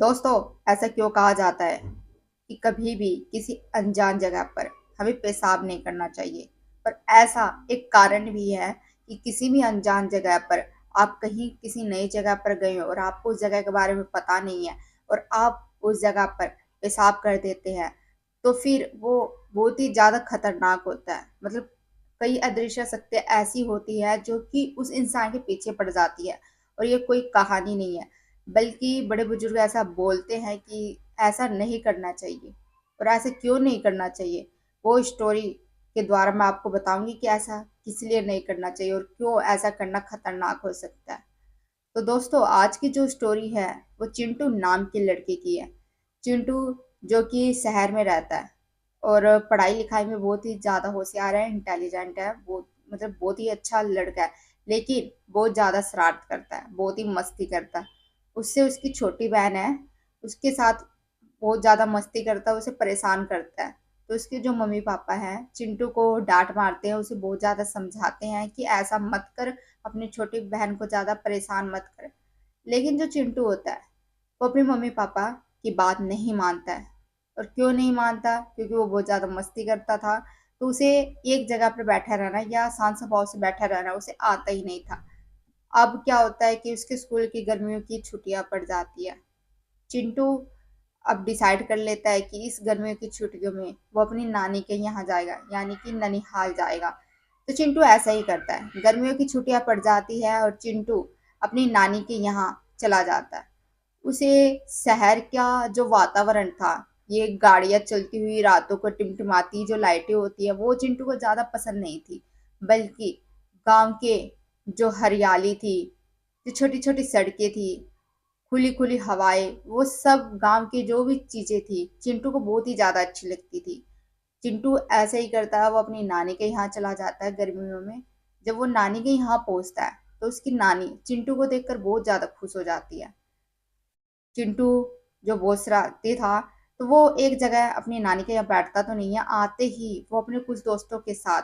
दोस्तों, ऐसा क्यों कहा जाता है कि कभी भी किसी अनजान जगह पर हमें पेशाब नहीं करना चाहिए। पर ऐसा एक कारण भी है कि किसी भी अनजान जगह पर आप कहीं किसी नई जगह पर गए हो और आपको उस जगह के बारे में पता नहीं है और आप उस जगह पर पेशाब कर देते हैं, तो फिर वो बहुत ही ज़्यादा खतरनाक होता है। मतलब कई अदृश्य शक्तियाँ ऐसी होती है जो कि उस इंसान के पीछे पड़ जाती है। और ये कोई कहानी नहीं है, बल्कि बड़े बुजुर्ग ऐसा बोलते हैं कि ऐसा नहीं करना चाहिए। और ऐसा क्यों नहीं करना चाहिए, वो स्टोरी के द्वारा मैं आपको बताऊंगी कि ऐसा किस लिए नहीं करना चाहिए और क्यों ऐसा करना खतरनाक हो सकता है। तो दोस्तों, आज की जो स्टोरी है वो चिंटू नाम के लड़के की है। चिंटू जो कि शहर में रहता है और पढ़ाई लिखाई में बहुत ही ज़्यादा होशियार है, इंटेलिजेंट है, वो मतलब बहुत ही अच्छा लड़का है। लेकिन बहुत ज़्यादा शरारत करता है, बहुत ही मस्ती करता है। उससे उसकी छोटी बहन है, उसके साथ बहुत ज़्यादा मस्ती करता है, उसे परेशान करता है। तो उसके जो मम्मी पापा हैं चिंटू को डांट मारते हैं, उसे बहुत ज़्यादा समझाते हैं कि ऐसा मत कर, अपनी छोटी बहन को ज़्यादा परेशान मत कर। लेकिन जो चिंटू होता है वो अपने मम्मी पापा की बात नहीं मानता है। और क्यों नहीं मानता? क्योंकि वो बहुत ज़्यादा मस्ती करता था। तो उसे एक जगह पर बैठा रहना या शांत स्वभाव से बैठा रहना उसे आता ही नहीं था। अब क्या होता है कि उसके स्कूल की गर्मियों की छुट्टियां पड़ जाती है। चिंटू अब डिसाइड कर लेता है कि इस गर्मियों की छुट्टियों में वो अपनी नानी के यहाँ जाएगा, यानी कि ननिहाल जाएगा। तो चिंटू ऐसा ही करता है, गर्मियों की छुट्टियां पड़ जाती है और चिंटू अपनी नानी के यहाँ चला जाता है। उसे शहर का जो वातावरण था, ये गाड़ियां चलती हुई रातों को टिमटिमाती जो लाइटें होती है, वो चिंटू को ज्यादा पसंद नहीं थी। बल्कि गांव के जो हरियाली थी, जो छोटी छोटी सड़कें थी, खुली खुली हवाएं, वो सब गांव की जो भी चीजें थी चिंटू को बहुत ही ज्यादा अच्छी लगती थी। चिंटू ऐसे ही करता है, वो अपनी नानी के यहाँ चला जाता है गर्मियों में। जब वो नानी के यहाँ पहुंचता है तो उसकी नानी चिंटू को देखकर बहुत ज्यादा खुश हो जाती है। चिंटू जो बहुत शरारती था, तो वो एक जगह अपनी नानी के यहाँ बैठता तो नहीं है, आते ही वो अपने कुछ दोस्तों के साथ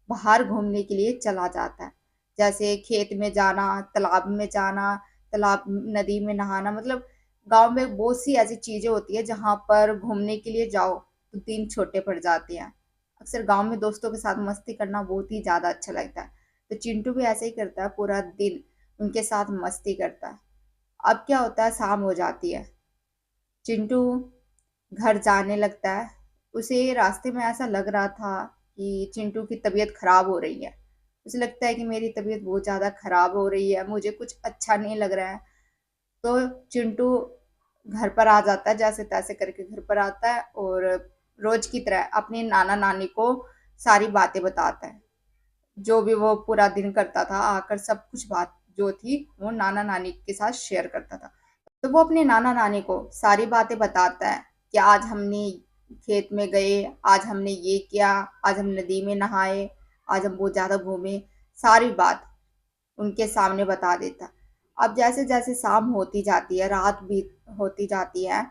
बाहर घूमने के लिए चला जाता है। जैसे खेत में जाना, तालाब में जाना, तालाब नदी में नहाना। मतलब गांव में बहुत सी ऐसी चीजें होती है जहां पर घूमने के लिए जाओ तो दिन छोटे पड़ जाते हैं। अक्सर गांव में दोस्तों के साथ मस्ती करना बहुत ही ज्यादा अच्छा लगता है। तो चिंटू भी ऐसे ही करता है, पूरा दिन उनके साथ मस्ती करता है। अब क्या होता है, शाम हो जाती है, चिंटू घर जाने लगता है। उसे रास्ते में ऐसा लग रहा था कि चिंटू की तबीयत खराब हो रही है। उसे लगता है कि मेरी तबीयत बहुत ज़्यादा खराब हो रही है, मुझे कुछ अच्छा नहीं लग रहा है। तो चिंटू घर पर आ जाता है, जैसे तैसे करके घर पर आता है और रोज की तरह अपने नाना नानी को सारी बातें बताता है। जो भी वो पूरा दिन करता था, आकर सब कुछ बात जो थी वो नाना नानी के साथ शेयर करता था। तो वो अपने नाना नानी को सारी बातें बताता है कि आज हमने खेत में गए, आज हमने ये किया, आज हम नदी में नहाए, आज हम बहुत ज्यादा घूमे। सारी बात उनके सामने बता देता। अब जैसे जैसे शाम होती जाती है, रात भी होती जाती है,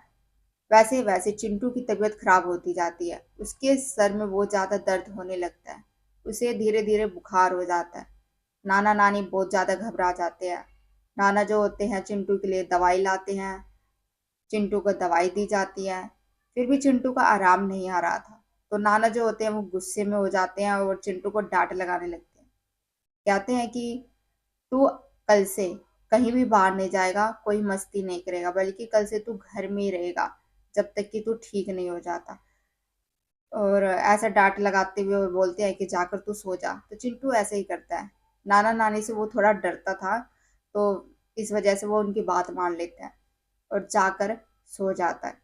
वैसे वैसे चिंटू की तबीयत खराब होती जाती है। उसके सर में बहुत ज्यादा दर्द होने लगता है, उसे धीरे धीरे बुखार हो जाता है। नाना नानी बहुत ज्यादा घबरा जाते हैं। नाना जो होते हैं चिंटू के लिए दवाई लाते हैं, चिंटू को दवाई दी जाती है। फिर भी चिंटू का आराम नहीं आ रहा था। तो नाना जो होते हैं वो गुस्से में हो जाते हैं और चिंटू को डांट लगाने लगते हैं। कहते हैं कि तू कल से कहीं भी बाहर नहीं जाएगा, कोई मस्ती नहीं करेगा, बल्कि कल से तू घर में ही रहेगा जब तक कि तू ठीक नहीं हो जाता। और ऐसा डांट लगाते हुए वो बोलते हैं कि जाकर तू सो जा। तो चिंटू ऐसे ही करता है। नाना नानी से वो थोड़ा डरता था, तो इस वजह से वो उनकी बात मान लेता है और जाकर सो जाता है।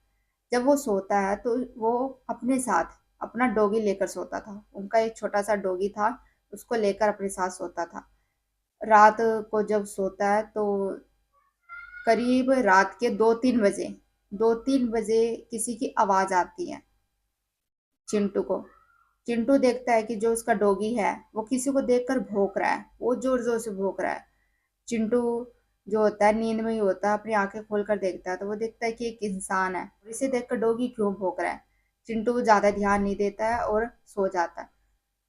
जब वो सोता है तो वो अपने साथ अपना डॉगी लेकर सोता था। उनका एक छोटा सा डॉगी था, उसको लेकर अपने साथ सोता था। रात को जब सोता है तो करीब रात के 2-3 बजे, 2-3 बजे किसी की आवाज आती है चिंटू को। चिंटू देखता है कि जो उसका डॉगी है वो किसी को देखकर भौंक रहा है, वो जोर जोर से भौंक रहा है। चिंटू जो होता है नींद में ही होता है, अपनी आंखें खोलकर देखता है तो वो देखता है कि एक इंसान है। इसे देखकर डॉगी क्यों भौंक रहा है, चिंटू ज्यादा ध्यान नहीं देता है और सो जाता है।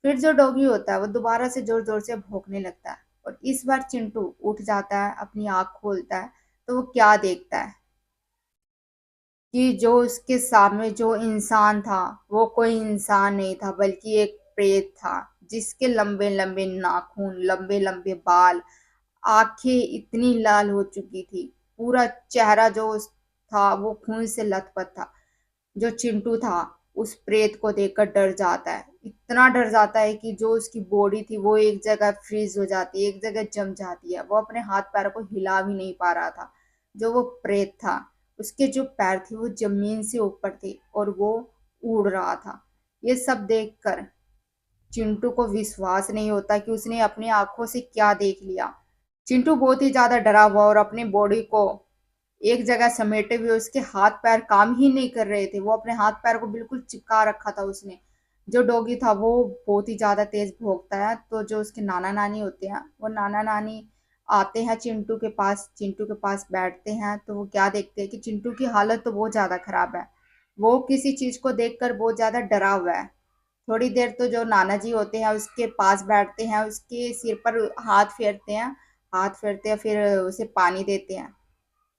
फिर जो डॉगी होता है वो दोबारा से जोर जोर से भौंकने लगता है और इस बार चिंटू उठ जाता है, अपनी आंख खोलता है। तो वो क्या देखता है? कि जो उसके सामने जो इंसान था वो कोई इंसान नहीं था बल्कि एक प्रेत था, जिसके लंबे लंबे नाखून, लंबे लंबे बाल, आंखें इतनी लाल हो चुकी थी, पूरा चेहरा जो था वो खून से लथपथ था। जो चिंटू था उस प्रेत को देखकर डर जाता है, इतना डर जाता है कि जो उसकी बॉडी थी वो एक जगह फ्रीज हो जाती है, एक जगह जम जाती है। वो अपने हाथ पैरों को हिला भी नहीं पा रहा था। जो वो प्रेत था उसके जो पैर थे वो जमीन से ऊपर थे और वो उड़ रहा था। ये सब देखकर चिंटू को विश्वास नहीं होता कि उसने अपनी आंखों से क्या देख लिया। चिंटू बहुत ही ज्यादा डरा हुआ और अपनी बॉडी को एक जगह समेटे हुए, उसके हाथ पैर काम ही नहीं कर रहे थे। वो अपने हाथ पैर को बिल्कुल चिपका रखा था उसने। जो डॉगी था वो बहुत ही ज्यादा तेज भौंकता है, तो जो उसके नाना नानी होते हैं वो नाना नानी आते हैं चिंटू के पास, चिंटू के पास बैठते हैं। तो वो क्या देखते हैं कि चिंटू की हालत तो बहुत ज्यादा खराब है, वो किसी चीज को देखकर बहुत ज्यादा डरा हुआ है। थोड़ी देर तो जो नाना जी होते हैं उसके पास बैठते हैं, उसके सिर पर हाथ फेरते हैं, हाथ फेरते हैं, फिर उसे पानी देते हैं।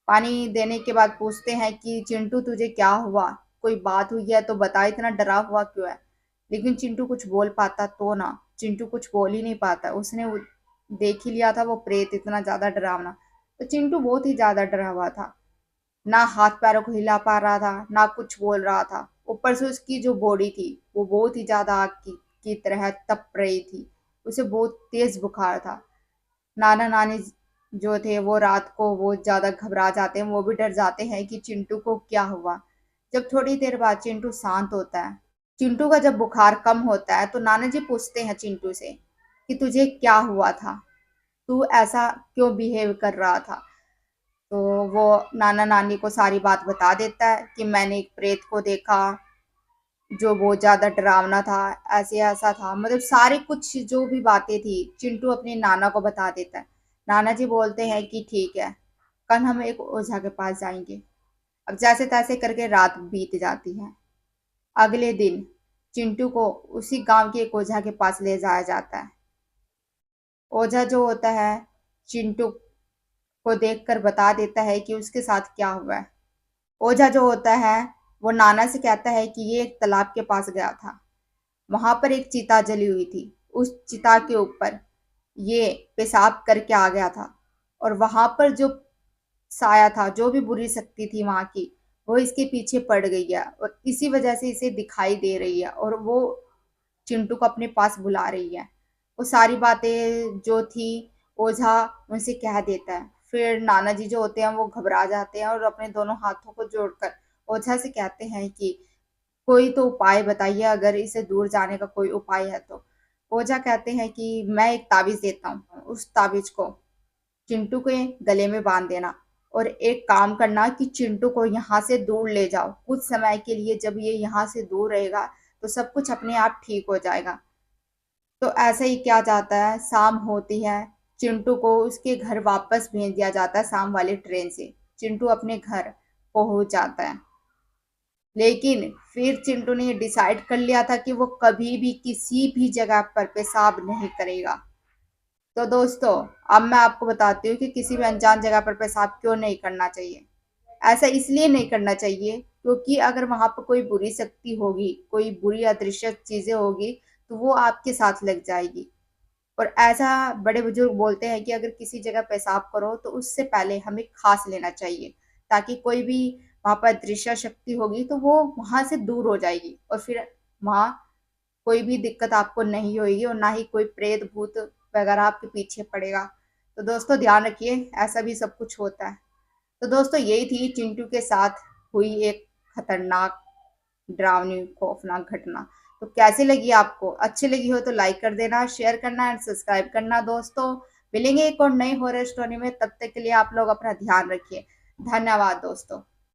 पानी देने के बाद पूछते हैं कि चिंटू तुझे क्या हुआ, कोई बात हुई है तो बता, इतना डरा हुआ क्यों है। लेकिन चिंटू कुछ बोल पाता तो ना, चिंटू कुछ बोल ही नहीं पाता। उसने देख ही लिया था वो प्रेत इतना ज्यादा डरावना। तो चिंटू बहुत ही ज्यादा डरा हुआ था, ना हाथ पैरों को हिला पा रहा था, ना कुछ बोल रहा था। ऊपर से उसकी जो बॉडी थी वो बहुत ही ज्यादा आग की तरह तप रही थी, उसे बहुत तेज बुखार था। नाना नानी जो थे वो रात को बहुत ज्यादा घबरा जाते हैं, वो भी डर जाते हैं कि चिंटू को क्या हुआ। जब थोड़ी देर बाद चिंटू शांत होता है, चिंटू का जब बुखार कम होता है, तो नाना जी पूछते हैं चिंटू से कि तुझे क्या हुआ था, तू ऐसा क्यों बिहेव कर रहा था। तो वो नाना नानी को सारी बात बता देता है कि मैंने एक प्रेत को देखा जो बहुत ज्यादा डरावना था, ऐसे ऐसा था, मतलब सारी कुछ जो भी बातें थी चिंटू अपने नाना को बता देता है। नाना जी बोलते हैं कि ठीक है, कल हम एक ओझा के पास जाएंगे। अब जैसे तैसे करके रात बीत जाती है। अगले दिन चिंटू को उसी गांव के एक ओझा के पास ले जाया जाता है। ओझा जो होता है चिंटू को देखकर बता देता है कि उसके साथ क्या हुआ है। ओझा जो होता है वो नाना से कहता है कि ये एक तालाब के पास गया था, वहां पर एक चिता जली हुई थी, उस चिता के ऊपर ये पेशाब करके आ गया था, और वहां पर जो साया था, जो भी बुरी शक्ति थी वहां की, वो इसके पीछे पड़ गई है और इसी वजह से इसे दिखाई दे रही है और वो चिंटू को अपने पास बुला रही है। वो सारी बातें जो थी ओझा उनसे कह देता है। फिर नाना जी जो होते हैं वो घबरा जाते हैं और अपने दोनों हाथों को जोड़कर ओझा से कहते हैं कि कोई तो उपाय बताइए, अगर इसे दूर जाने का कोई उपाय है तो। ओझा कहते हैं कि मैं एक ताबीज देता हूँ, उस ताबीज को चिंटू के गले में बांध देना और एक काम करना कि चिंटू को यहाँ से दूर ले जाओ कुछ समय के लिए। जब ये यहाँ से दूर रहेगा तो सब कुछ अपने आप ठीक हो जाएगा। तो ऐसे ही किया जाता है। शाम होती है, चिंटू को उसके घर वापस भेज दिया जाता है शाम वाली ट्रेन से। चिंटू अपने घर पहुंच जाता है, लेकिन फिर चिंटू ने डिसाइड कर लिया था कि वो कभी भी किसी भी जगह पर पेशाब नहीं करेगा। तो दोस्तों, अब मैं आपको बताती हूँ कि किसी भी अनजान जगह पर पेशाब क्यों नहीं करना चाहिए। ऐसा इसलिए नहीं करना चाहिए क्योंकि अगर वहां पर कोई बुरी शक्ति होगी, कोई बुरी अदृश्य चीजें होगी, तो वो आपके साथ लग जाएगी। और ऐसा बड़े बुजुर्ग बोलते हैं कि अगर किसी जगह पेशाब करो तो उससे पहले हमें खांस लेना चाहिए, ताकि कोई भी वहां पर दृश्य शक्ति होगी तो वो वहां से दूर हो जाएगी और फिर वहां कोई भी दिक्कत आपको नहीं होगी और ना ही कोई प्रेत भूत वगैरह आपके पीछे पड़ेगा। तो दोस्तों ध्यान रखिए, ऐसा भी सब कुछ होता है। तो दोस्तों यही थी चिंटू के साथ हुई एक खतरनाक, डरावनी, खौफनाक घटना। तो कैसी लगी आपको? अच्छी लगी हो तो लाइक कर देना, शेयर करना एंड सब्सक्राइब करना। दोस्तों मिलेंगे एक और नई हॉरर स्टोरी में, तब तक के लिए आप लोग अपना ध्यान रखिए। धन्यवाद दोस्तों।